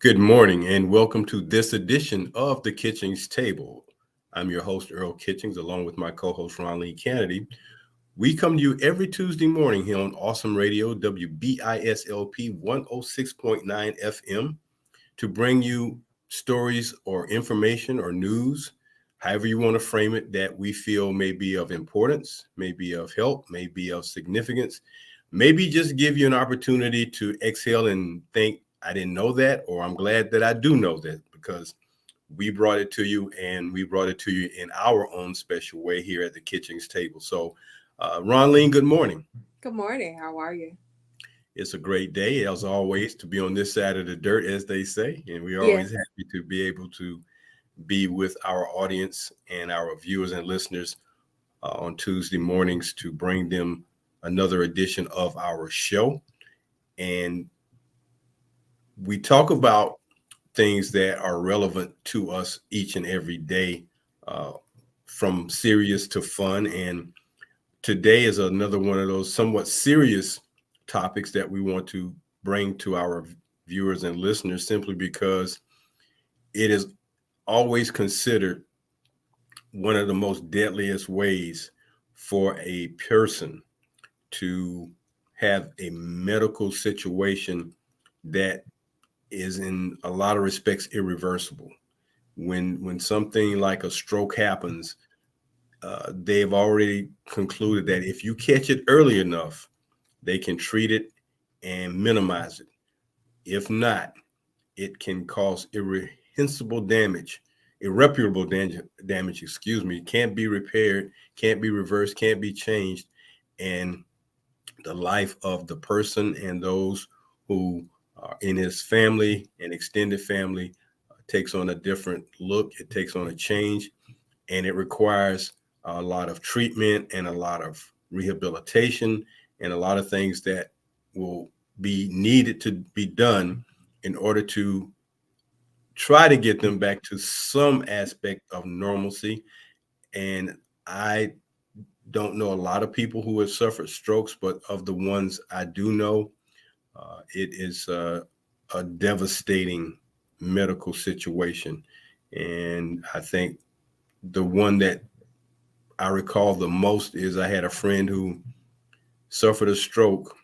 Good morning and welcome to this edition of the Kitchings Table. I'm your host, Earl Kitchings, along with my co host, Ronline Cannady. We come to you every Tuesday morning here on Awesome Radio, WBISLP 106.9 FM, to bring you stories or information or news, however you want to frame it, that we feel may be of importance, may be of help, may be of significance, maybe just give you an opportunity to exhale and think, I didn't know that, or I'm glad that I do know that because we brought it to you and we brought it to you in our own special way here at the Kitchings Table. So, Ronline, good morning. Good morning. How are you? It's a great day, as always, to be on this side of the dirt, as they say. And we're always Yes. happy to be able to be with our audience and our viewers and listeners on Tuesday mornings to bring them another edition of our show. And we talk about things that are relevant to us each and every day, uh, from serious to fun. And today is another one of those somewhat serious topics that we want to bring to our viewers and listeners simply because it is always considered one of the most deadliest ways for a person to have a medical situation that is in a lot of respects irreversible. When something like a stroke happens, they've already concluded that if you catch it early enough, they can treat it and minimize it. If not, it can cause irreparable damage, excuse me, can't be repaired, can't be reversed, can't be changed. And the life of the person and those who are in his family and extended family takes on a different look. It takes on a change, and it requires a lot of treatment and a lot of rehabilitation and a lot of things that will be needed to be done in order to try to get them back to some aspect of normalcy. And I don't know a lot of people who have suffered strokes, but of the ones I do know, it is a devastating medical situation. And I think the one that I recall the most is I had a friend who suffered a stroke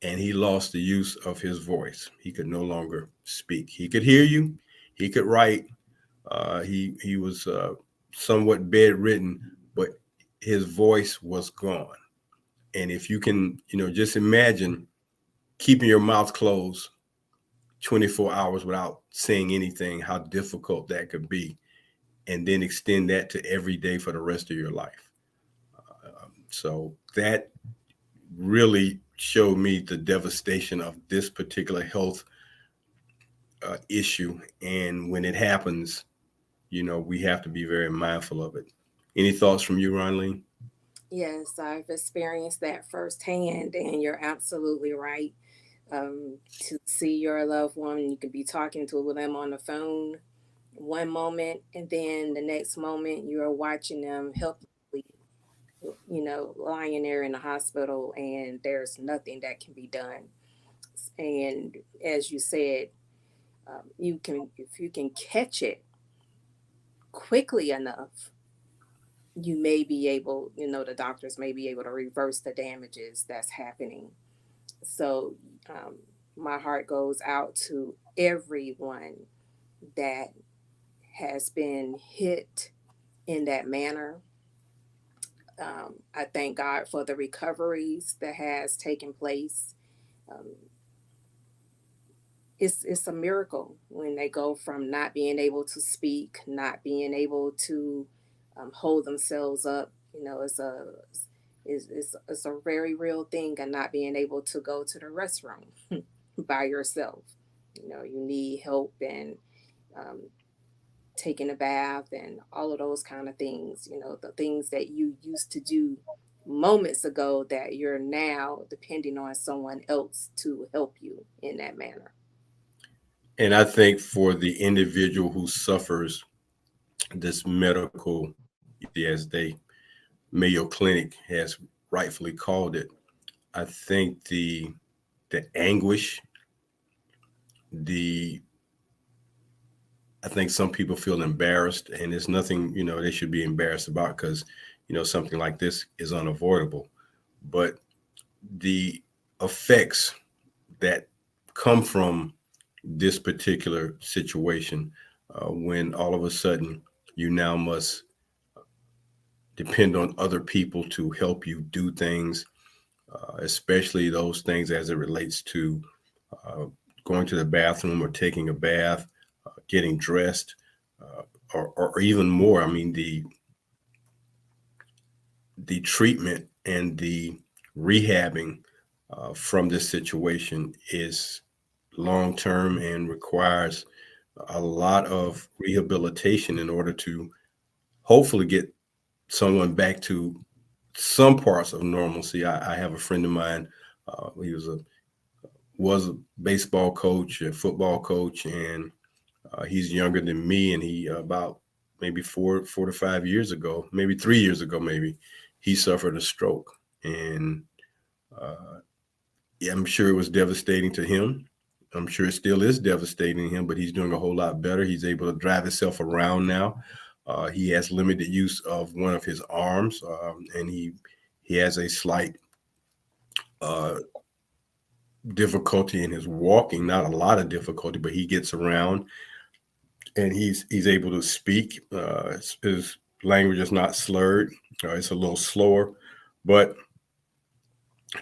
and he lost the use of his voice. He could no longer speak. He could hear you, he could write. He was somewhat bedridden, but his voice was gone. And if you can, just imagine keeping your mouth closed 24 hours without saying anything, how difficult that could be, and then extend that to every day for the rest of your life. So that really showed me the devastation of this particular health issue. And when it happens, we have to be very mindful of it. Any thoughts from you, Ronline? Yes, I've experienced that firsthand, and you're absolutely right. To see your loved one, you can be talking to them on the phone one moment, and then the next moment you're watching them helplessly, lying there in the hospital, and there's nothing that can be done. And as you said, you can if you can catch it quickly enough, you may be able, the doctors may be able to reverse the damages that's happening. So, um, my heart goes out to everyone that has been hit in that manner. I thank God for the recoveries that has taken place. Um, it's a miracle when they go from not being able to speak, not being able to hold themselves up. It's a very real thing, and not being able to go to the restroom by yourself. You need help and um, taking a bath and all of those kind of things. The things that you used to do moments ago that you're now depending on someone else to help you in that manner. And I think for the individual who suffers this medical, as they Mayo Clinic has rightfully called it, I think the anguish, the I think some people feel embarrassed, and there's nothing, they should be embarrassed about, because, something like this is unavoidable. But the effects that come from this particular situation, when all of a sudden you now must depend on other people to help you do things, especially those things as it relates to uh, going to the bathroom or taking a bath, getting dressed, or even more. I mean, the treatment and the rehabbing from this situation is long term and requires a lot of rehabilitation in order to hopefully get someone back to some parts of normalcy. I have a friend of mine. He was a baseball coach, a football coach, and he's younger than me. And he about maybe 4 to 5 years ago, maybe 3 years ago, maybe he suffered a stroke, and uh, yeah, I'm sure it was devastating to him. I'm sure it still is devastating to him, but he's doing a whole lot better. He's able to drive himself around now. He has limited use of one of his arms, and he has a slight uh, difficulty in his walking. Not a lot of difficulty, but he gets around, and he's able to speak. His language is not slurred. It's a little slower, but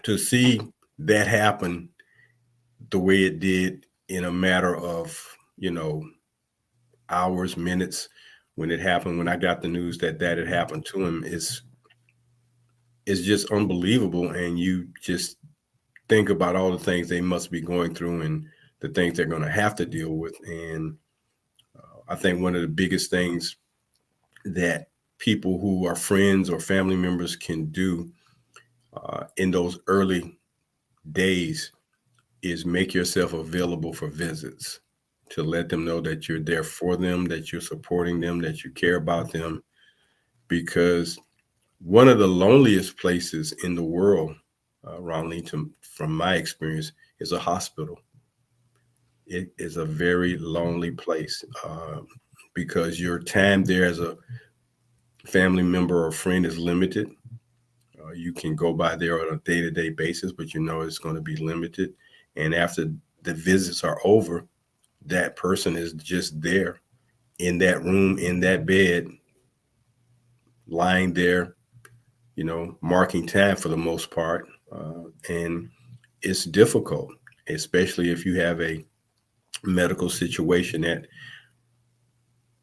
to see that happen the way it did in a matter of hours, minutes, when it happened, when I got the news that that had happened to him, is just unbelievable. And you just think about all the things they must be going through and the things they're going to have to deal with. And I think one of the biggest things that people who are friends or family members can do in those early days is make yourself available for visits, to let them know that you're there for them, that you're supporting them, that you care about them. Because one of the loneliest places in the world, Ronline, from my experience, is a hospital. It is a very lonely place, because your time there as a family member or friend is limited. You can go by there on a day to day basis, but it's going to be limited. And after the visits are over, that person is just there in that room, in that bed, lying there, marking time for the most part. And it's difficult, especially if you have a medical situation that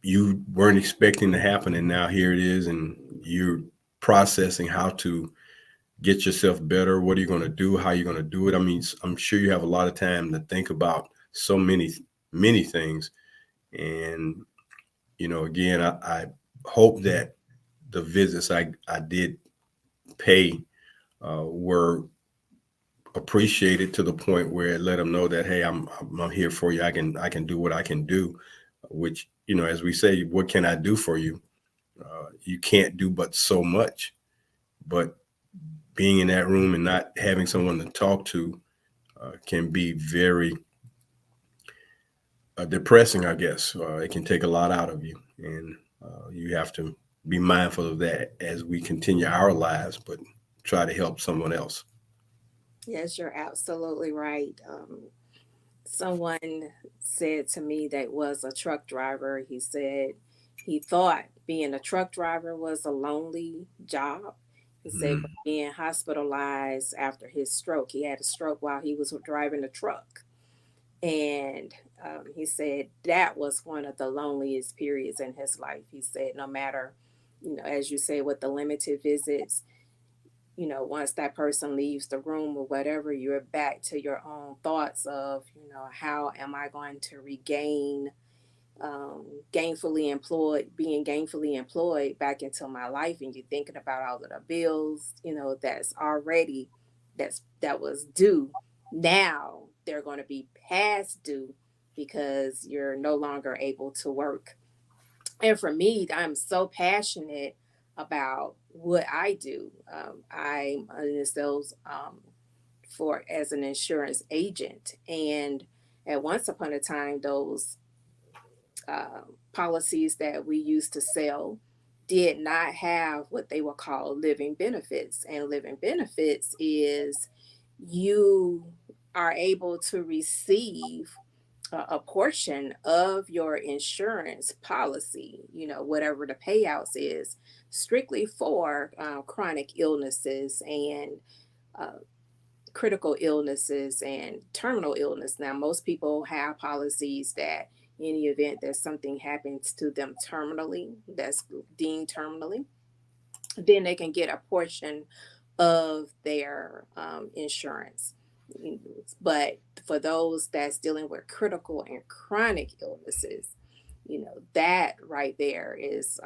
you weren't expecting to happen. And now here it is, and you're processing how to get yourself better. What are you going to do? How are you going to do it? I mean, I'm sure you have a lot of time to think about so many things. And, again, I hope that the visits I did pay were appreciated to the point where it let them know that, hey, I'm here for you. I can do what I can do, which, as we say, what can I do for you? You can't do but so much. But being in that room and not having someone to talk to can be very depressing, I guess. It can take a lot out of you, and you have to be mindful of that as we continue our lives, but try to help someone else. Yes, you're absolutely right. Someone said to me that was a truck driver. He said he thought being a truck driver was a lonely job. He said, but Mhm. being hospitalized after his stroke, he had a stroke while he was driving a truck. And he said that was one of the loneliest periods in his life. He said, no matter, as you say, with the limited visits, once that person leaves the room or whatever, you're back to your own thoughts of, how am I going to regain um, gainfully employed, being gainfully employed back into my life? And you're thinking about all of the bills, that's already, that was due. Now they're going to be past due because you're no longer able to work. And for me, I'm so passionate about what I do. I'm in the sales for as an insurance agent, and at once upon a time, those policies that we used to sell did not have what they would call living benefits. And living benefits is you are able to receive a portion of your insurance policy, whatever the payouts is, strictly for chronic illnesses and uh, critical illnesses and terminal illness. Now, most people have policies that in the event that something happens to them terminally, that's deemed terminally, then they can get a portion of their insurance. But for those that's dealing with critical and chronic illnesses, that right there is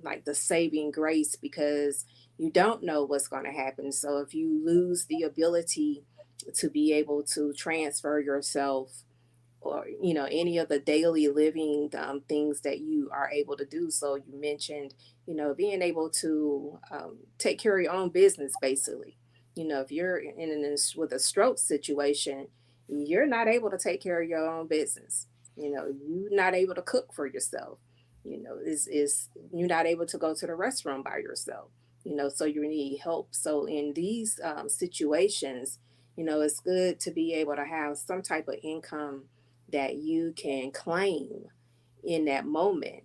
like the saving grace, because you don't know what's going to happen. So if you lose the ability to be able to transfer yourself, or any of the daily living things that you are able to do. So you mentioned being able to take care of your own business, basically. If you're in this with a stroke situation, you're not able to take care of your own business. You're not able to cook for yourself. Is you're not able to go to the restroom by yourself. So you need help. So in these situations, it's good to be able to have some type of income that you can claim in that moment,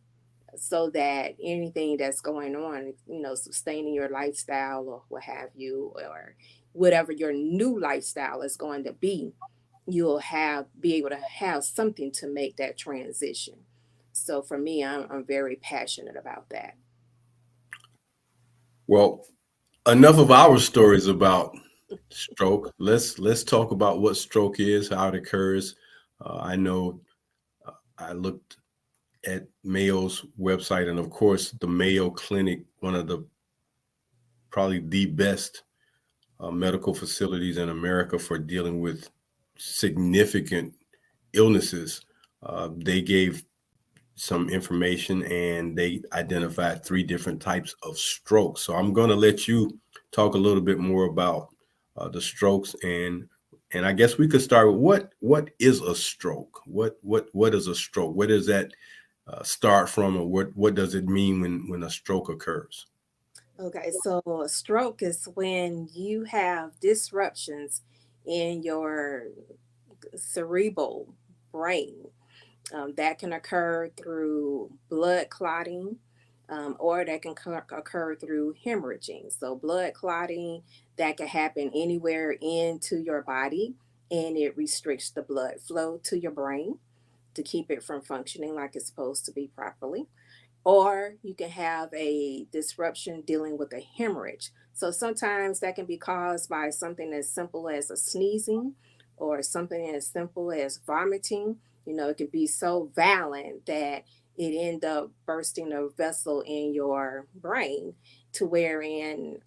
so that anything that's going on, sustaining your lifestyle or what have you, or whatever your new lifestyle is going to be, you'll be able to have something to make that transition. So for me, I'm very passionate about that. Well, enough of our stories about stroke. Let's talk about what stroke is, how it occurs. I know I looked at Mayo's website, and of course, the Mayo Clinic, one of the probably the best medical facilities in America for dealing with significant illnesses. They gave some information and they identified three different types of strokes. So I'm going to let you talk a little bit more about the strokes, and I guess we could start with what is a stroke? What is a stroke? Where does that start from, or what does it mean when a stroke occurs? Okay, so a stroke is when you have disruptions in your cerebral brain. That can occur through blood clotting, or that can occur through hemorrhaging. So, blood clotting, that can happen anywhere into your body, and it restricts the blood flow to your brain to keep it from functioning like it's supposed to be properly. Or you can have a disruption dealing with a hemorrhage. So sometimes that can be caused by something as simple as a sneezing, or something as simple as vomiting. It could be so violent that it end up bursting a vessel in your brain, to wherein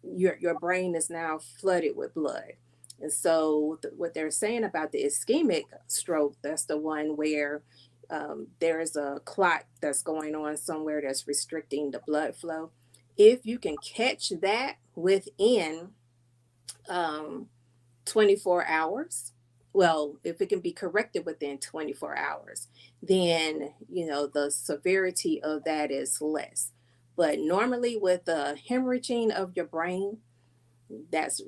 your brain is now flooded with blood. And so what they're saying about the ischemic stroke, that's the one where there's a clot that's going on somewhere that's restricting the blood flow. If you can catch that within um, 24 hours, well, if it can be corrected within 24 hours, then, the severity of that is less. But normally with the hemorrhaging of your brain, that's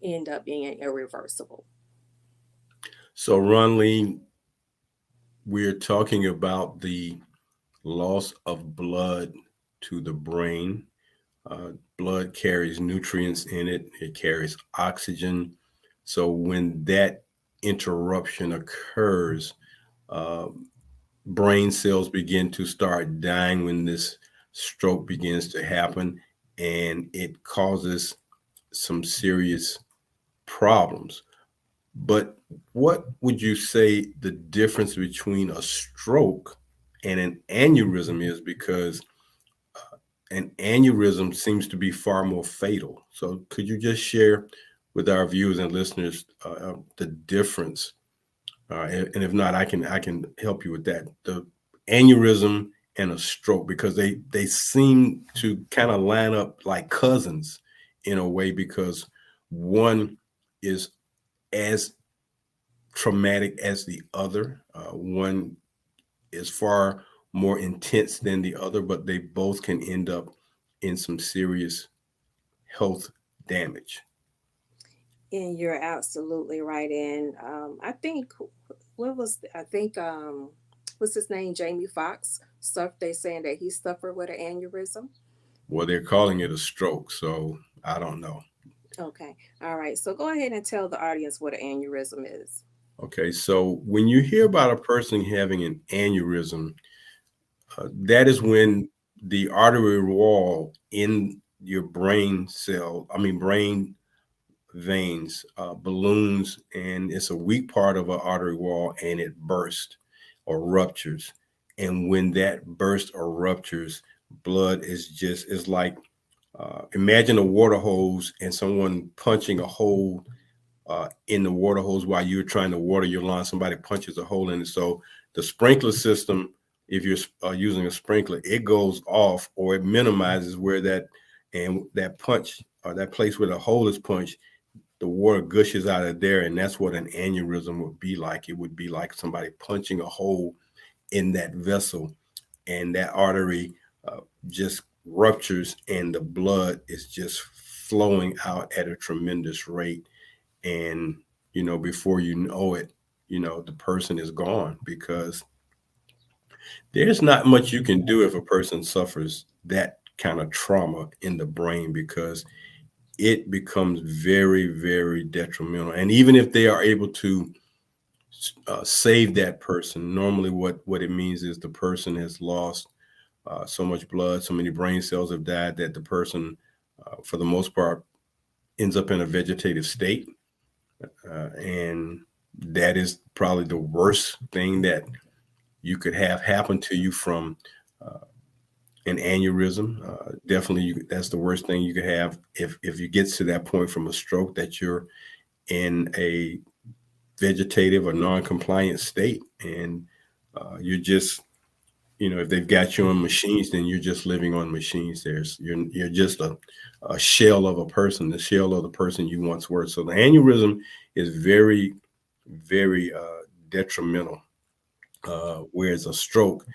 end up being irreversible. So, Ronline, we're talking about the loss of blood to the brain. Blood carries nutrients in it, it carries oxygen. So when that interruption occurs, uh, brain cells begin to start dying when this stroke begins to happen, and it causes some serious problems. But what would you say the difference between a stroke and an aneurysm is? Because an aneurysm seems to be far more fatal. So, could you just share with our viewers and listeners the difference? And if not, I can help you with that. The aneurysm and a stroke, because they seem to kind of line up like cousins in a way, because one is as traumatic as the other. One is far more intense than the other, but they both can end up in some serious health damage. And you're absolutely right. And I think what was I think what's his name? Jamie Foxx. Stuff they saying that he suffered with an aneurysm. Well, they're calling it a stroke, so I don't know. Okay. All right. So go ahead and tell the audience what an aneurysm is. Okay, so when you hear about a person having an aneurysm, that is when the artery wall in your brain cell, I mean, brain veins, balloons, and it's a weak part of an artery wall and it bursts or ruptures. And when that bursts or ruptures, blood is like imagine a water hose and someone punching a hole in the water hose while you're trying to water your lawn. Somebody punches a hole in it. So the sprinkler system, if you're using a sprinkler, it goes off or it minimizes where that punch or that place where the hole is punched, the water gushes out of there, and that's what an aneurysm would be like. It would be like somebody punching a hole in that vessel, and that artery just ruptures, and the blood is just flowing out at a tremendous rate. And before you know it, the person is gone because there's not much you can do if a person suffers that kind of trauma in the brain because it becomes very, very detrimental. And even if they are able to save that person, normally what it means is the person has lost so much blood, so many brain cells have died that the person, for the most part, ends up in a vegetative state. And that is probably the worst thing that you could have happen to you from uh, an aneurysm. Definitely, that's the worst thing you could have if you get to that point from a stroke that you're in a vegetative or non-compliant state, and you're just if they've got you on machines, then you're just living on machines. You're just a shell of a person, the shell of the person you once were. So the aneurysm is very, very detrimental. Whereas a stroke,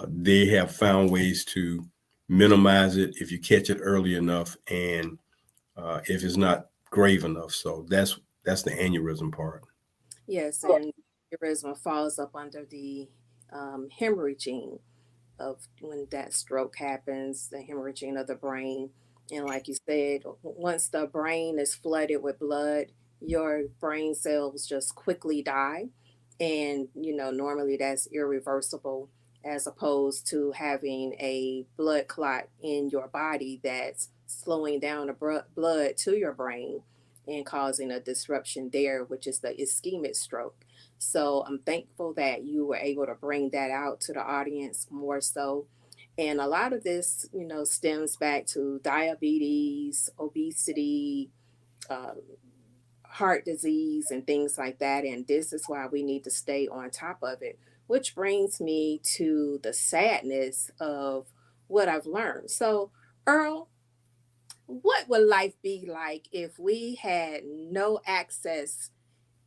they have found ways to minimize it if you catch it early enough, and if it's not grave enough. So that's the aneurysm part. Yes, and aneurysm falls up under the hemorrhaging of when that stroke happens, the hemorrhaging of the brain. And like you said, once the brain is flooded with blood, your brain cells just quickly die. And, normally that's irreversible as opposed to having a blood clot in your body that's slowing down the blood to your brain and causing a disruption there, which is the ischemic stroke. So I'm thankful that you were able to bring that out to the audience more so. And a lot of this, stems back to diabetes, obesity, um, heart disease, and things like that. And this is why we need to stay on top of it, which brings me to the sadness of what I've learned. So, Earl, what would life be like if we had no access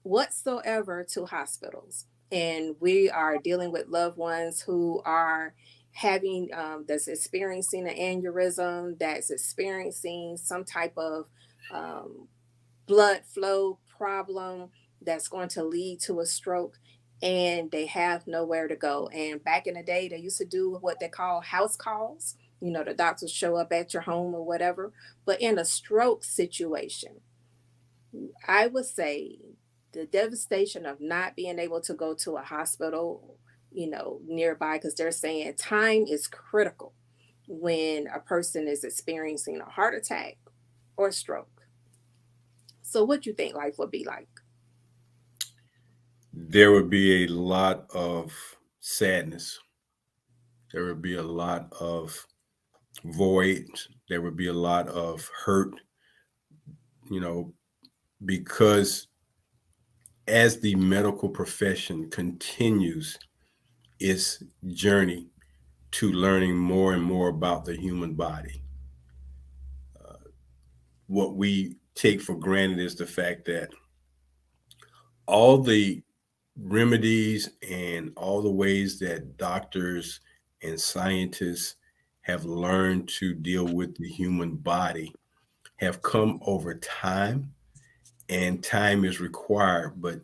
whatsoever to hospitals, and we are dealing with loved ones who are having that's experiencing an aneurysm, that's experiencing some type of um, blood flow problem that's going to lead to a stroke, and they have nowhere to go. And back in the day, they used to do what they call house calls. The doctors show up at your home or whatever. But in a stroke situation, I would say the devastation of not being able to go to a hospital, nearby, because they're saying time is critical when a person is experiencing a heart attack or stroke. So, what do you think life would be like? There would be a lot of sadness. There would be a lot of void. There would be a lot of hurt, you know, because as the medical profession continues its journey to learning more and more about the human body, what we take for granted is the fact that all the remedies and all the ways that doctors and scientists have learned to deal with the human body have come over time, and time is required. But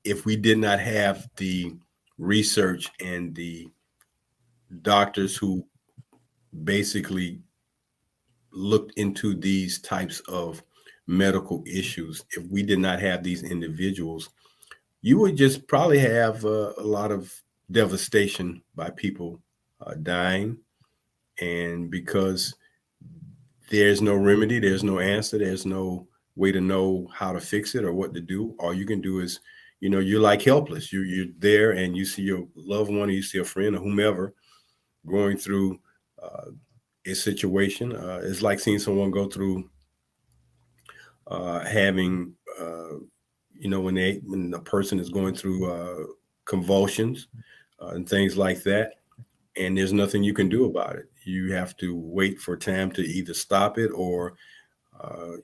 if we did not have the research and the doctors who basically looked into these types of medical issues, if we did not have these individuals, you would just probably have a lot of devastation by people dying. And because there's no remedy, there's no answer, there's no way to know how to fix it or what to do. All you can do is, you're like helpless. You're there, and you see your loved one, or you see a friend or whomever going through a situation. It's like seeing someone go through having, when the person is going through convulsions and things like that, and there's nothing you can do about it. You have to wait for time to either stop it, or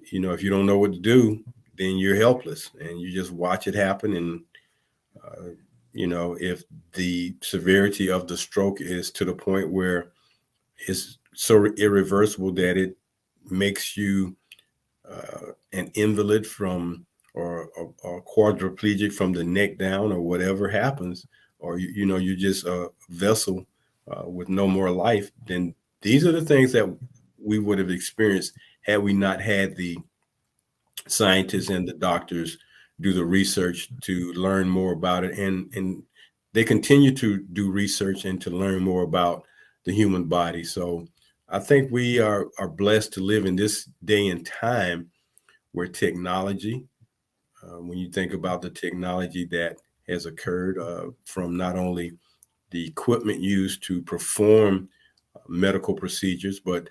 if you don't know what to do, then you're helpless and you just watch it happen. And if the severity of the stroke is to the point where it's so irreversible that it makes you an invalid from, or quadriplegic from the neck down, or whatever happens, or you're just a vessel with no more life, then these are the things that we would have experienced had we not had the scientists and the doctors do the research to learn more about it. And they continue to do research and to learn more about the human body. So I think we are blessed to live in this day and time where technology, when you think about the technology that has occurred, from not only the equipment used to perform medical procedures, but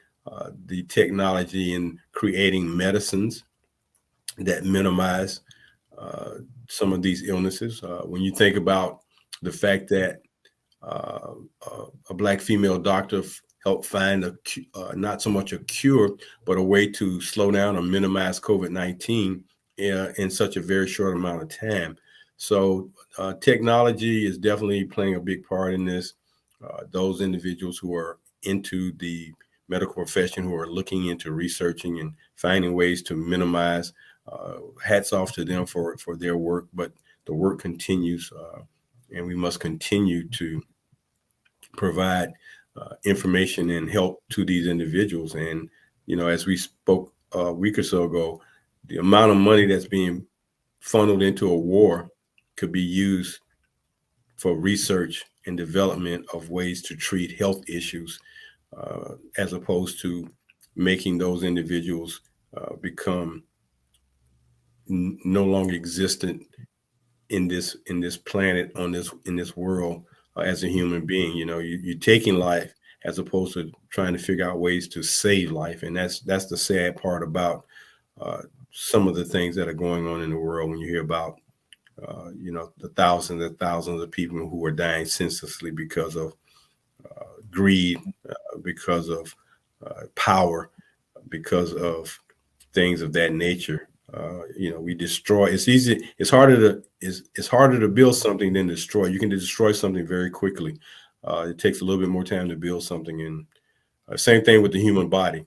the technology in creating medicines that minimize uh, some of these illnesses. When you think about the fact that uh, a black female doctor helped find not so much a cure, but a way to slow down or minimize COVID-19 in such a very short amount of time. So technology is definitely playing a big part in this. Those individuals who are into the medical profession, who are looking into researching and finding ways to minimize, hats off to them for their work. But the work continues, and we must continue to provide information and help to these individuals. And as we spoke a week or so ago, the amount of money that's being funneled into a war could be used for research and development of ways to treat health issues, as opposed to making those individuals become no longer existent in this planet, in this world, as a human being. You're taking life as opposed to trying to figure out ways to save life. And that's the sad part about uh, some of the things that are going on in the world. When you hear about the thousands and thousands of people who are dying senselessly because of greed, because of power, because of things of that nature. We destroy. It's easy. It's harder to build something than destroy. You can destroy something very quickly. It takes a little bit more time to build something. And same thing with the human body.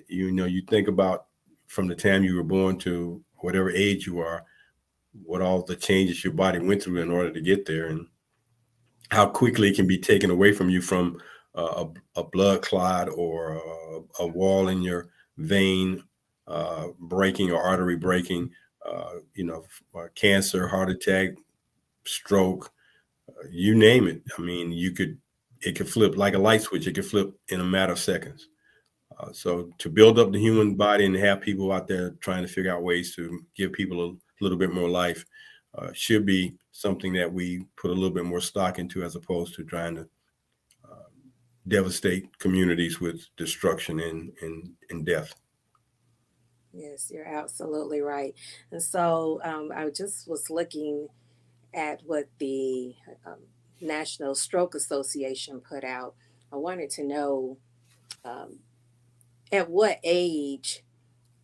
You think about from the time you were born to whatever age you are, what all the changes your body went through in order to get there, and how quickly it can be taken away from you from a blood clot, or a wall in your vein breaking, or artery breaking, cancer, heart attack, stroke, you name it. I mean, it could flip like a light switch. It could flip in a matter of seconds. So to build up the human body and have people out there trying to figure out ways to give people a little bit more life should be something that we put a little bit more stock into, as opposed to trying to devastate communities with destruction and death. Yes, you're absolutely right. And so I just was looking at what the um, National Stroke Association put out. I wanted to know, um, at what age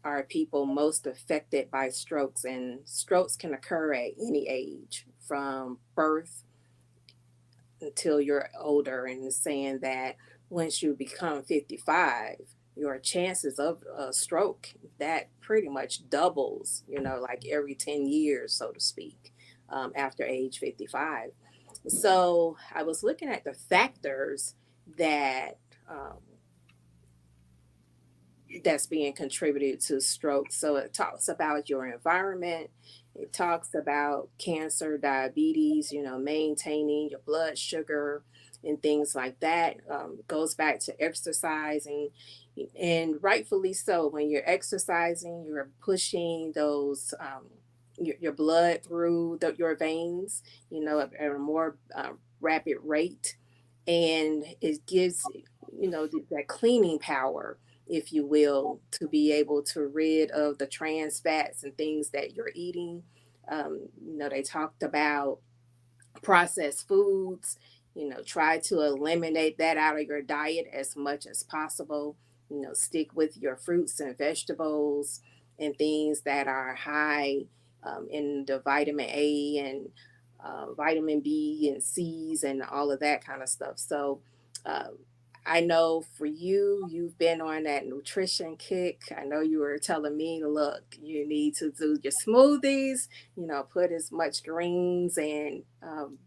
are people most affected by strokes, and strokes can occur at any age from birth until you're older. And it's saying that once you become 55, your chances of a stroke that pretty much doubles, like every 10 years, so to speak, after age 55. So I was looking at the factors that um, that's being contributed to stroke. So it talks about your environment. It talks about cancer, diabetes, maintaining your blood sugar and things like that. Goes back to exercising, and rightfully so. When you're exercising, you're pushing those your blood through your veins, at a more rapid rate, and it gives that cleaning power, if you will, to be able to rid of the trans fats and things that you're eating. They talked about processed foods. Try to eliminate that out of your diet as much as possible. Stick with your fruits and vegetables and things that are high in the vitamin A and vitamin B and C's and all of that kind of stuff. So, uh, I know for you, you've been on that nutrition kick. I know you were telling me, look, you need to do your smoothies, put as much greens and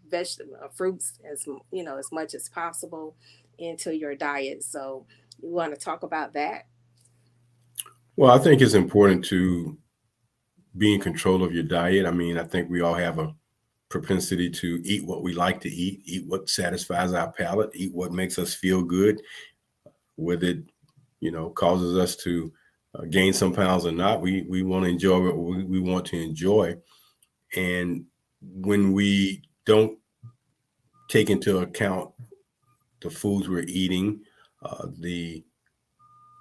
vegetable fruits as much as possible into your diet. So you want to talk about that? Well, I think it's important to be in control of your diet. I mean, I think we all have a propensity to eat what we like to eat what satisfies our palate, eat what makes us feel good, whether it, causes us to gain some pounds or not. We want to enjoy what we want to enjoy. And when we don't take into account the foods we're eating, the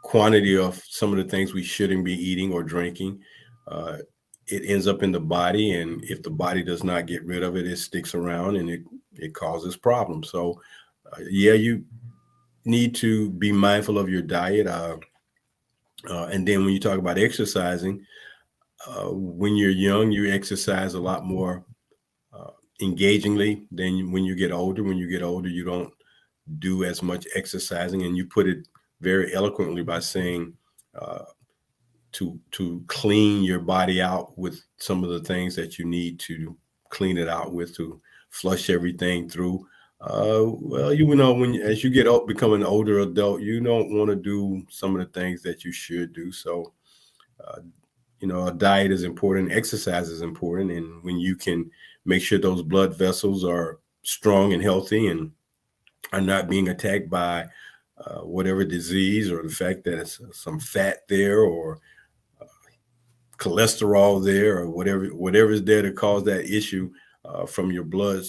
quantity of some of the things we shouldn't be eating or drinking, uh, it ends up in the body. And if the body does not get rid of it, it sticks around and it causes problems. So, yeah, you need to be mindful of your diet. And then when you talk about exercising, when you're young, you exercise a lot more uh, engagingly than when you get older. When you get older, you don't do as much exercising, and you put it very eloquently by saying uh, to clean your body out with some of the things that you need to clean it out with, to flush everything through. Well, when as you get old, become an older adult, you don't want to do some of the things that you should do. So, uh, a diet is important, exercise is important, and when you can make sure those blood vessels are strong and healthy and are not being attacked by whatever disease, or the fact that it's some fat there, or cholesterol there, or whatever is there to cause that issue from your blood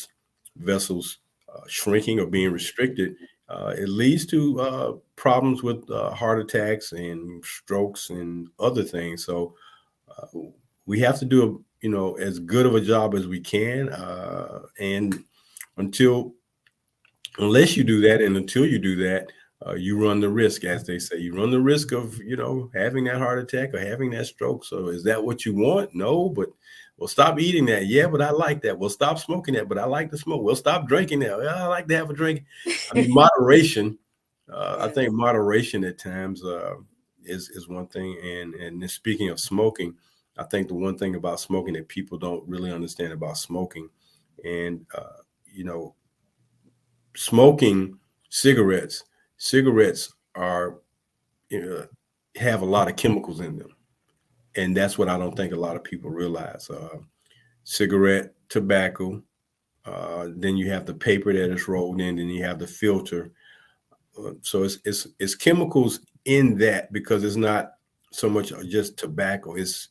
vessels shrinking or being restricted, it leads to problems with heart attacks and strokes and other things. So uh, we have to do as good of a job as we can, and until unless you do that, and until you do that, you run the risk, as they say, you run the risk of having that heart attack or having that stroke. So is that what you want? No. But well, stop eating that. Yeah, but I like that. Well, stop smoking that, but I like to smoke. Well, stop drinking that. Well, I like to have a drink. I mean, moderation. I Yes. think moderation at times is one thing. And then speaking of smoking, I think the one thing about smoking that people don't really understand about smoking, and you know smoking cigarettes are uh, have a lot of chemicals in them, and that's what I don't think a lot of people realize. Cigarette tobacco, then you have the paper that is rolled in, then you have the filter. So it's chemicals in that, because it's not so much just tobacco. It's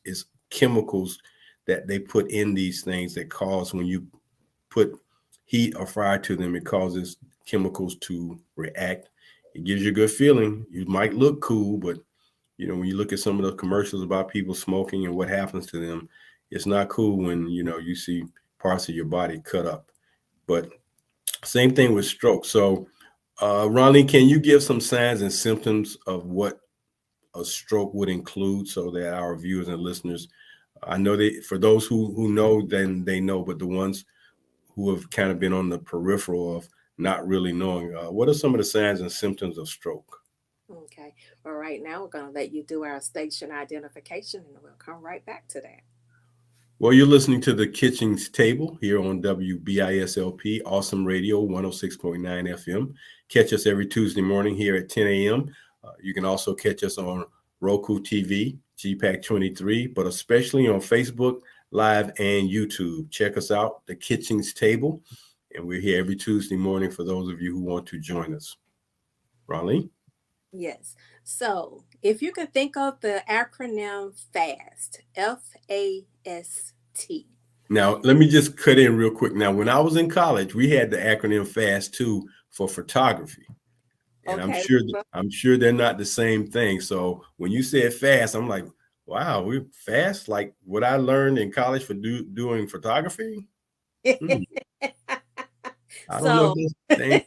chemicals that they put in these things that cause, when you put heat or fire to them, it causes chemicals to react. It gives you a good feeling. You might look cool, but when you look at some of the commercials about people smoking and what happens to them, it's not cool when you see parts of your body cut up. But same thing with stroke. So, Ronnie, can you give some signs and symptoms of what a stroke would include so that our viewers and listeners, I know that for those who know, then they know, but the ones who have kind of been on the peripheral of not really knowing, what are some of the signs and symptoms of stroke? Okay. Well, right now we're going to let you do our station identification and we'll come right back to that. Well, you're listening to the Kitchings Table here on WBISLP, Awesome Radio, 106.9 FM. Catch us every Tuesday morning here at 10 a.m. You can also catch us on Roku TV, GPAC 23, but especially on Facebook Live and YouTube. Check us out, the Kitchings Table, and we're here every Tuesday morning for those of you who want to join us. Ronline? Yes. So if you can think of the acronym FAST, FAST. Now, let me just cut in real quick. Now, when I was in college, we had the acronym FAST too for photography. And Okay. I'm sure they're not the same thing. So when you said fast, I'm like, wow, we're fast, like what I learned in college for doing photography. Hmm, I don't know if So it's the same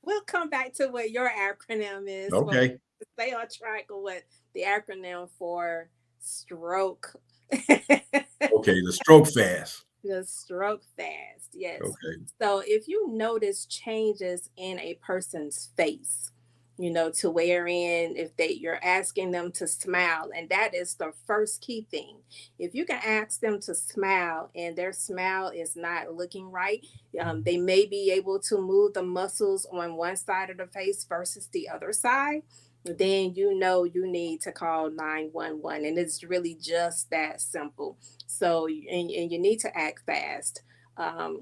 we'll come back to what your acronym is. thing. Well, Okay. stay on track of what the acronym for stroke. Okay, the stroke fast. The stroke fast, yes. Okay. So if you notice changes in a person's face, to wherein if you're asking them to smile, and that is the first key thing. If you can ask them to smile and their smile is not looking right, they may be able to move the muscles on one side of the face versus the other side. Then you need to call 911, and it's really just that simple. So, and you need to act fast, um,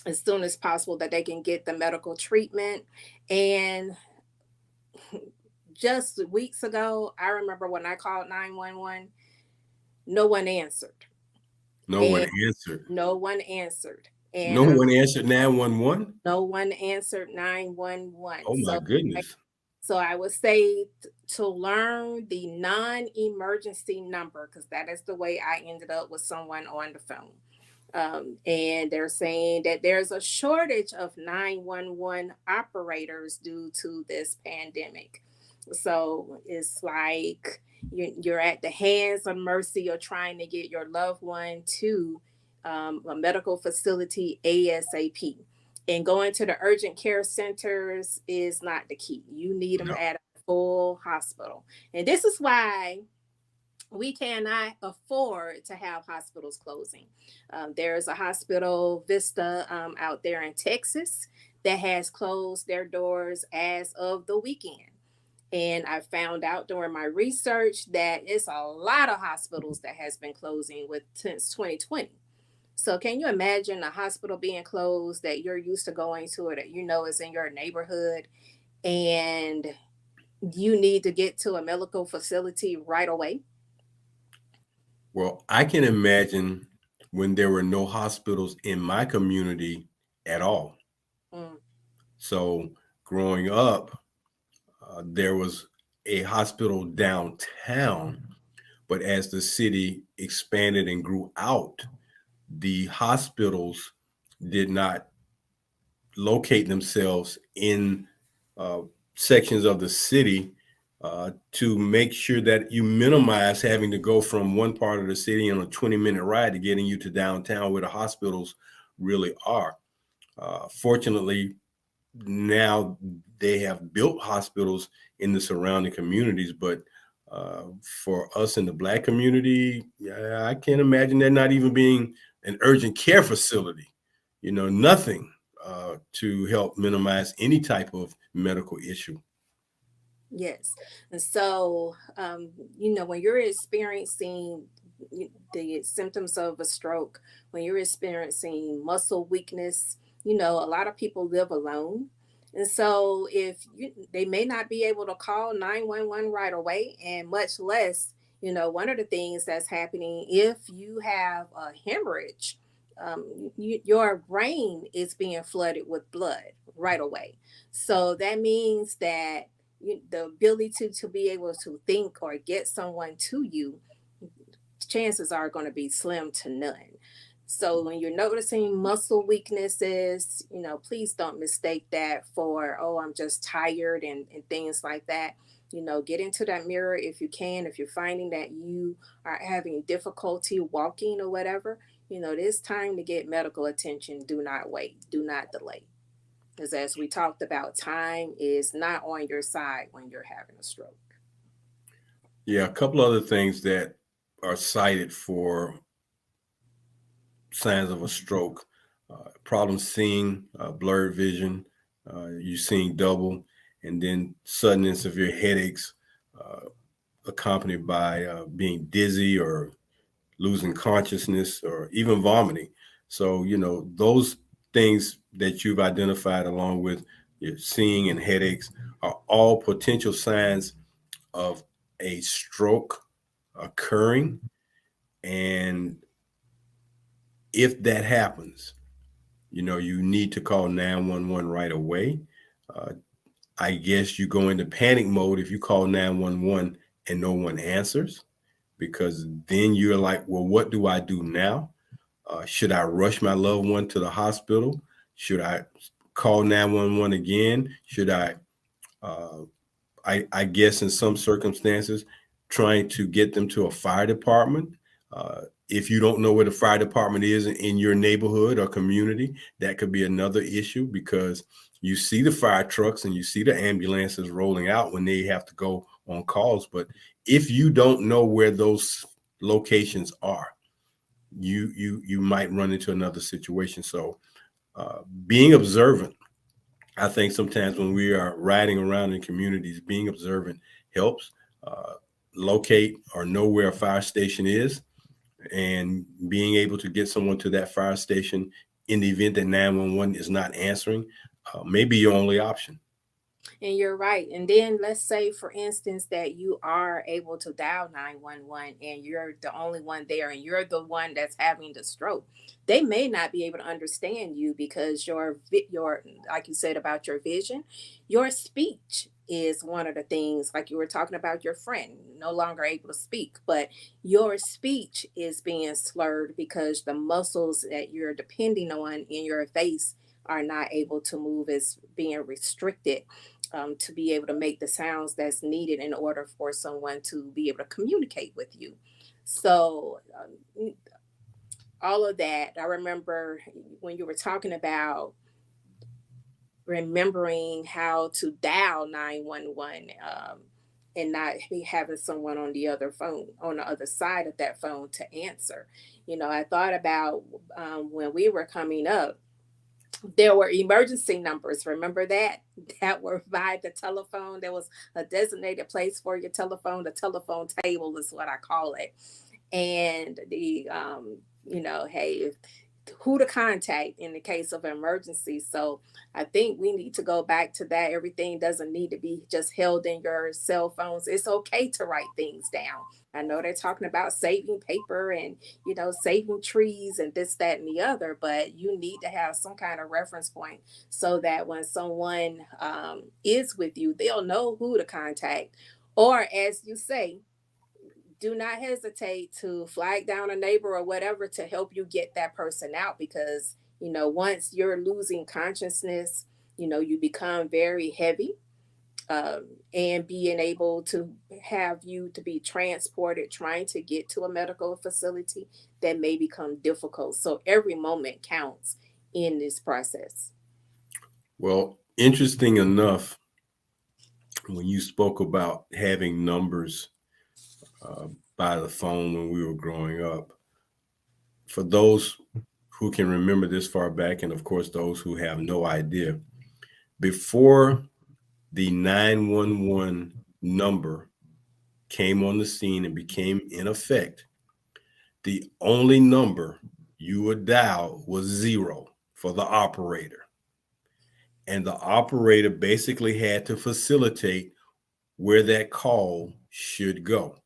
as soon as possible, that they can get the medical treatment. And just weeks ago, I remember when I called 911, no one answered. No one And answered. no one answered. No And one answered 911. no one answered 911. Oh my goodness. So I would say to learn the non-emergency number, because that is the way I ended up with someone on the phone. And they're saying that there's a shortage of 911 operators due to this pandemic. So it's like you're at the hands of mercy of trying to get your loved one to a medical facility ASAP. And going to the urgent care centers is not the key. You need them No. at a full hospital. And this is why we cannot afford to have hospitals closing. There's a hospital, Vista, out there in Texas that has closed their doors as of the weekend. And I found out during my research that it's a lot of hospitals that has been closing with since 2020. So can you imagine a hospital being closed that you're used to going to, or that is in your neighborhood, and you need to get to a medical facility right away? Well, I can imagine when there were no hospitals in my community at all. Mm, So growing up, there was a hospital downtown, but as the city expanded and grew out, the hospitals did not locate themselves in uh, sections of the city to make sure that you minimize having to go from one part of the city on a 20-minute ride to getting you to downtown where the hospitals really are. Fortunately, now they have built hospitals in the surrounding communities, but for us in the Black community, yeah, I can't imagine there not even being an urgent care facility, nothing to help minimize any type of medical issue. yes. And so, when you're experiencing the symptoms of a stroke, when you're experiencing muscle weakness, a lot of people live alone. And so if they may not be able to call 911 right away, and much less, one of the things that's happening, if you have a hemorrhage, your brain is being flooded with blood right away. So that means that the ability to be able to think or get someone to you, chances are going to be slim to none. So when you're noticing muscle weaknesses, please don't mistake that for, oh, I'm just tired and things like that. Get into that mirror if you can. If you're finding that you are having difficulty walking or whatever, it's time to get medical attention. Do not wait, do not delay. Because as we talked about, time is not on your side when you're having a stroke. Yeah, a couple other things that are cited for signs of a stroke: problem seeing, blurred vision, you seeing double, and then sudden and severe headaches, uh, accompanied by being dizzy or losing consciousness or even vomiting. So, those things that you've identified, along with your seeing and headaches, are all potential signs of a stroke occurring. And if that happens, you need to call 911 right away. Uh, I guess you go into panic mode if you call 911 and no one answers, because then you're like, well, what do I do now? Should I rush my loved one to the hospital? Should I call 911 again? Should uh, I guess in some circumstances, trying to get them to a fire department? If you don't know where the fire department is in your neighborhood or community, that could be another issue, because you see the fire trucks and you see the ambulances rolling out when they have to go on calls. But if you don't know where those locations are, you might run into another situation. So being observant, I think sometimes when we are riding around in communities, being observant helps. uh, Locate or know where a fire station is, and being able to get someone to that fire station in the event that 911 is not answering may be your only option. And you're right. And then let's say, for instance, that you are able to dial 911 and you're the only one there and you're the one that's having the stroke. They may not be able to understand you because your like you said about your vision, your speech is one of the things, like you were talking about your friend no longer able to speak, but your speech is being slurred because the muscles that you're depending on in your face are not able to move, is being restricted, to be able to make the sounds that's needed in order for someone to be able to communicate with you. So, all of that, I remember when you were talking about remembering how to dial 911, and not be having someone on the other phone, on the other side of that phone to answer. I thought about, when we were coming up, there were emergency numbers. Remember that? That were by the telephone. There was a designated place for your telephone. The telephone table is what I call it. And hey, who to contact in the case of emergency. So I think we need to go back to that. Everything doesn't need to be just held in your cell phones. It's okay to write things down. I know they're talking about saving paper and, saving trees and this, that, and the other, but you need to have some kind of reference point so that when someone, is with you, they'll know who to contact. Or, as you say, do not hesitate to flag down a neighbor or whatever to help you get that person out, because once you're losing consciousness, you become very heavy, um, and being able to have you to be transported trying to get to a medical facility, that may become difficult. So every moment counts in this process. Well, interesting enough, when you spoke about having numbers uh, by the phone when we were growing up, for those who can remember this far back, and of course those who have no idea, before the 911 number came on the scene and became in effect, the only number you would dial was zero for the operator. And the operator basically had to facilitate where that call should go.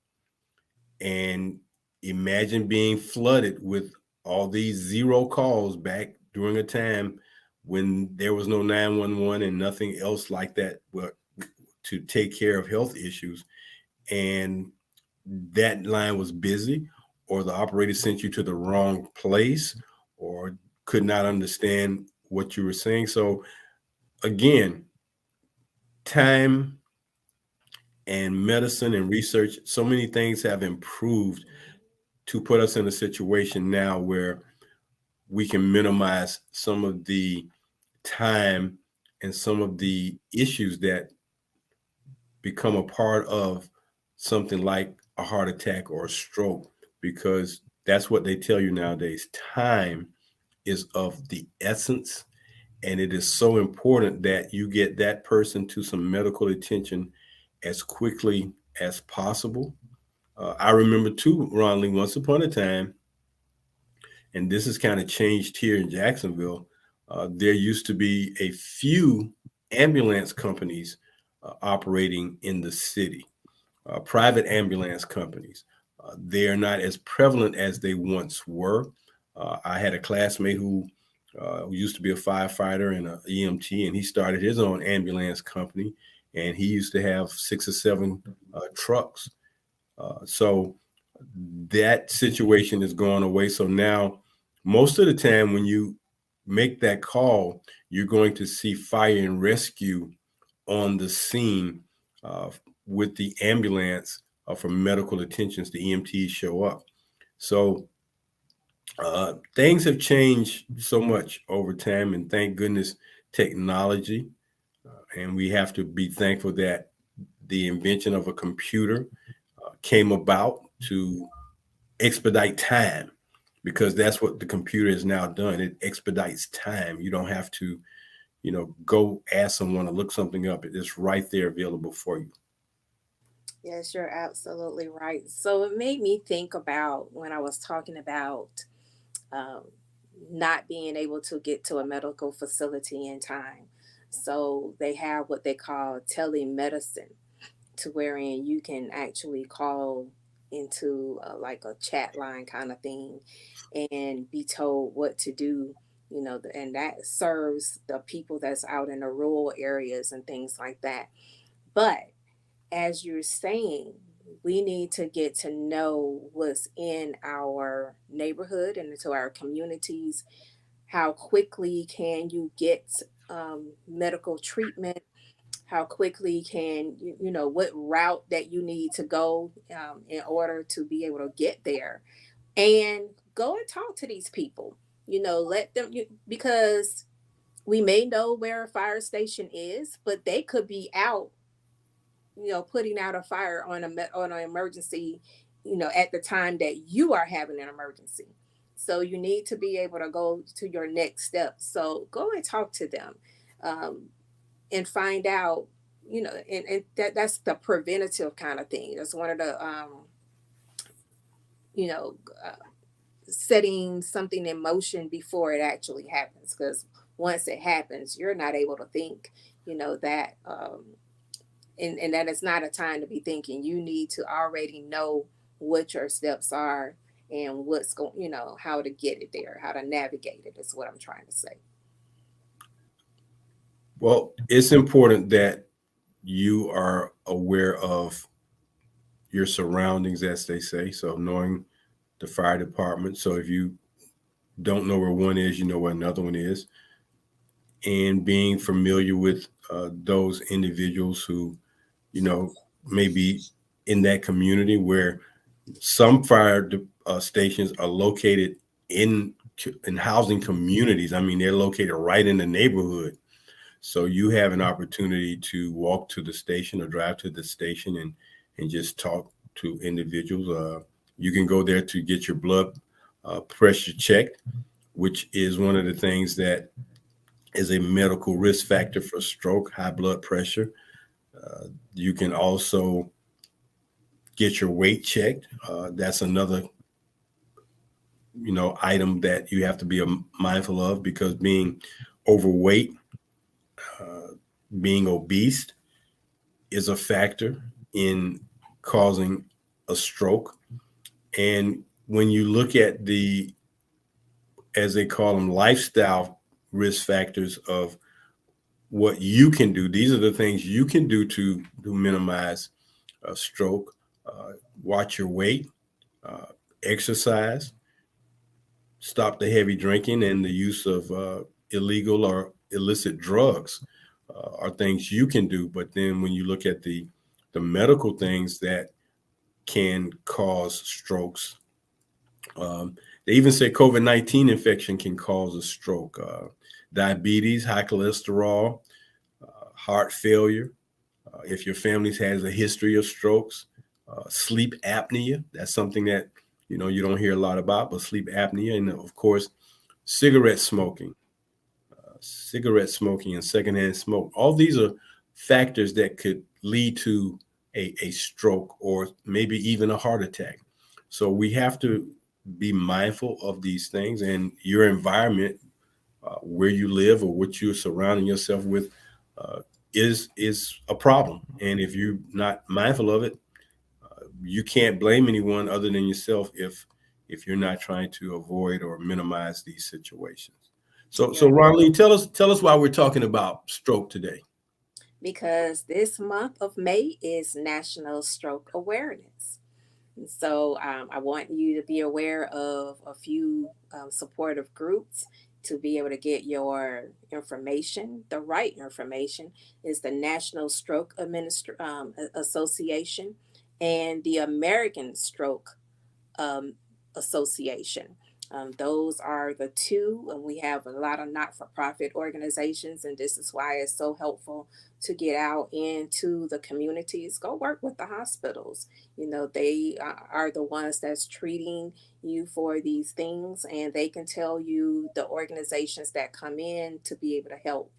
And imagine being flooded with all these zero calls back during a time when there was no 911 and nothing else like that, but to take care of health issues. And that line was busy, or the operator sent you to the wrong place, or could not understand what you were saying. So again, time and medicine and research, so many things have improved to put us in a situation now where we can minimize some of the time and some of the issues that become a part of something like a heart attack or a stroke, because that's what they tell you nowadays. Time is of the essence, and it is so important that you get that person to some medical attention as quickly as possible. I remember too, Ronline, once upon a time, and this has kind of changed here in Jacksonville. There used to be a few ambulance companies operating in the city, private ambulance companies. They are not as prevalent as they once were. I had a classmate who used to be a firefighter and an EMT, and he started his own ambulance company, and he used to have 6 or 7 trucks. So that situation is going away. So now, most of the time, when you make that call, you're going to see fire and rescue on the scene uh, with the ambulance for medical attentions. The EMTs show up. So things have changed so much over time, and thank goodness technology. And we have to be thankful that the invention of a computer came about to expedite time, because that's what the computer has now done. It expedites time. You don't have to, go ask someone to look something up. It's right there available for you. Yes, you're absolutely right. So it made me think about when I was talking about um, not being able to get to a medical facility in time. So they have what they call telemedicine, to wherein you can actually call into like a chat line kind of thing and be told what to do, and that serves the people that's out in the rural areas and things like that. But as you're saying, we need to get to know what's in our neighborhood and into our communities. How quickly can you get medical treatment? How quickly can what route that you need to go in order to be able to get there, and go and talk to these people. Let them, because we may know where a fire station is, but they could be out, putting out a fire on on an emergency, at the time that you are having an emergency. So you need to be able to go to your next step. So go and talk to them, um, and find out, and that's the preventative kind of thing. That's one of the, you know, uh, setting something in motion before it actually happens. Because once it happens, you're not able to think, that and that is not a time to be thinking. You need to already know what your steps are and what's going, how to get it there, how to navigate it, is what I'm trying to say. Well, it's important that you are aware of your surroundings, as they say. So knowing the fire department. So if you don't know where one is, you know where another one is, and being familiar with those individuals who, you know, may be in that community, where some fire stations are located in in housing communities. I mean, they're located right in the neighborhood. So you have an opportunity to walk to the station or drive to the station and just talk to individuals. You can go there to get your blood pressure checked, which is one of the things that is a medical risk factor for stroke, high blood pressure. You can also get your weight checked. That's another, item that you have to be mindful of, because being overweight, uh, being obese is a factor in causing a stroke. And when you look at the, as they call them, lifestyle risk factors of what you can do, these are the things you can do to minimize a stroke. Uh, Watch your weight, uh, exercise, stop the heavy drinking and the use of illegal or illicit drugs, are things you can do. But then when you look at the the medical things that can cause strokes. They even say COVID-19 infection can cause a stroke, diabetes, high cholesterol, heart failure. If your family has a history of strokes, sleep apnea, that's something that you don't hear a lot about, but sleep apnea, and of course, cigarette smoking, and secondhand smoke. All these are factors that could lead to a stroke or maybe even a heart attack. So we have to be mindful of these things, and your environment, where you live or what you're surrounding yourself with, uh, is a problem. And if you're not mindful of it, you can't blame anyone other than yourself if you're not trying to avoid or minimize these situations. So You're Ronline, tell us why we're talking about stroke today. because this month of May is National Stroke Awareness. And so I want you to be aware of a few supportive groups to be able to get your information. The right information is the National Stroke Association and the American Stroke um, Association. Those are the two, and we have a lot of not for profit organizations, and this is why it's so helpful to get out into the communities. Go work with the hospitals. They are the ones that's treating you for these things, and they can tell you the organizations that come in to be able to help.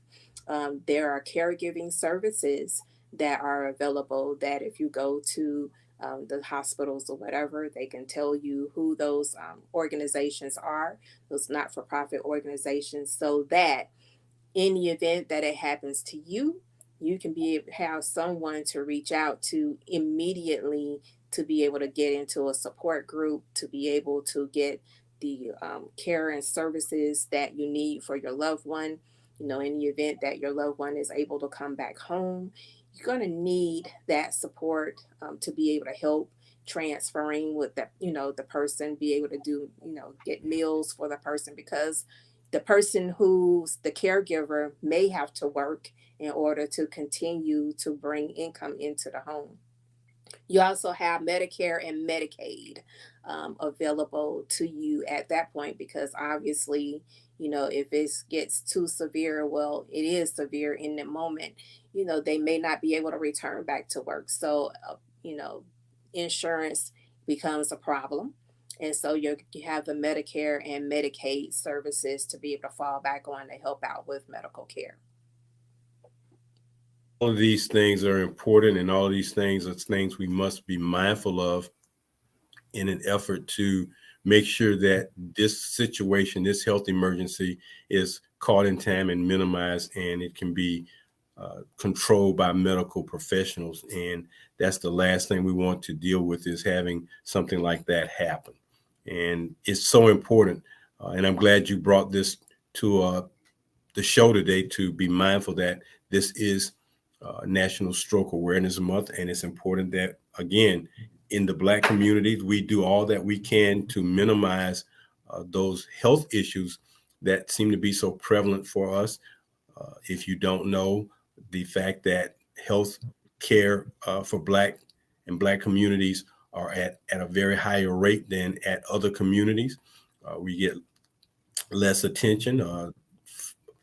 There are caregiving services that are available that if you go to the hospitals or whatever, they can tell you who those organizations are, those not for profit organizations, so that in the event that it happens to you, you can be able to have someone to reach out to immediately to be able to get into a support group, to be able to get the care and services that you need for your loved one. In the event that your loved one is able to come back home, you're going to need that support to be able to help transferring with the person, be able to do, get meals for the person, because the person who's the caregiver may have to work in order to continue to bring income into the home. You also have Medicare and Medicaid available to you at that point, because obviously, if it gets too severe, well, it is severe in the moment, they may not be able to return back to work. So, insurance becomes a problem. And so you have the Medicare and Medicaid services to be able to fall back on to help out with medical care. All of these things are important, and all of these things are things we must be mindful of in an effort to make sure that this situation, this health emergency, is caught in time and minimized, and it can be controlled by medical professionals. And that's the last thing we want to deal with, is having something like that happen. And it's so important. And I'm glad you brought this to the show today, to be mindful that this is National Stroke Awareness Month. And it's important that, again, in the Black communities, we do all that we can to minimize those health issues that seem to be so prevalent for us. If you don't know, the fact that health care for Black communities are at a very higher rate than at other communities. We get less attention.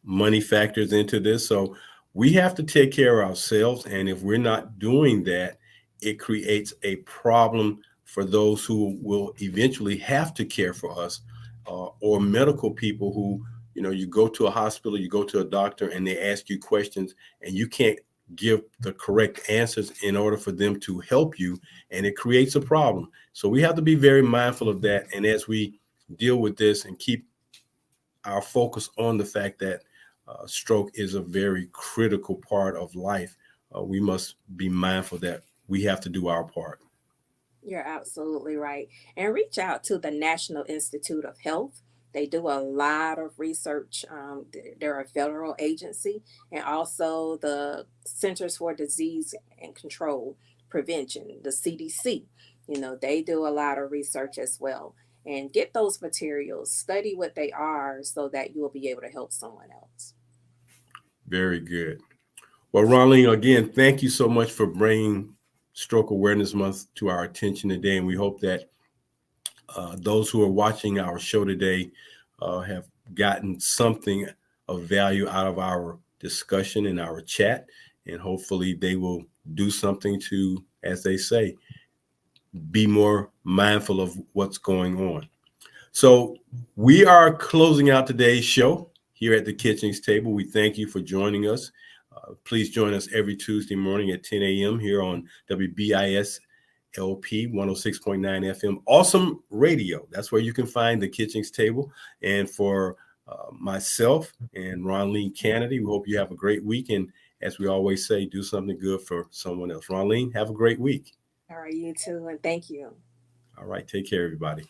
Money factors into this. So we have to take care of ourselves. And if we're not doing that, it creates a problem for those who will eventually have to care for us, or medical people who, you go to a hospital, you go to a doctor, and they ask you questions, and you can't give the correct answers in order for them to help you. And it creates a problem. So we have to be very mindful of that. And as we deal with this and keep our focus on the fact that stroke is a very critical part of life, we must be mindful that we have to do our part. You're absolutely right. And reach out to the National Institute of Health. They do a lot of research. They're a federal agency, and also the Centers for Disease and Control Prevention, the CDC. They do a lot of research as well. And get those materials, study what they are so that you will be able to help someone else. Very good. Well, Ronline, again, thank you so much for bringing Stroke Awareness Month to our attention today, and we hope that those who are watching our show today have gotten something of value out of our discussion and our chat, and hopefully they will do something to, as they say, be more mindful of what's going on. So we are closing out today's show here at the Kitchings Table. We thank you for joining us. Please join us every Tuesday morning at 10 a.m. here on WBIS LP 106.9 FM. Awesome radio. That's where you can find the Kitchings Table. And for myself and Ronline Cannady, we hope you have a great week. And as we always say, do something good for someone else. Ronline, have a great week. All right, you too, and thank you. All right. Take care, everybody.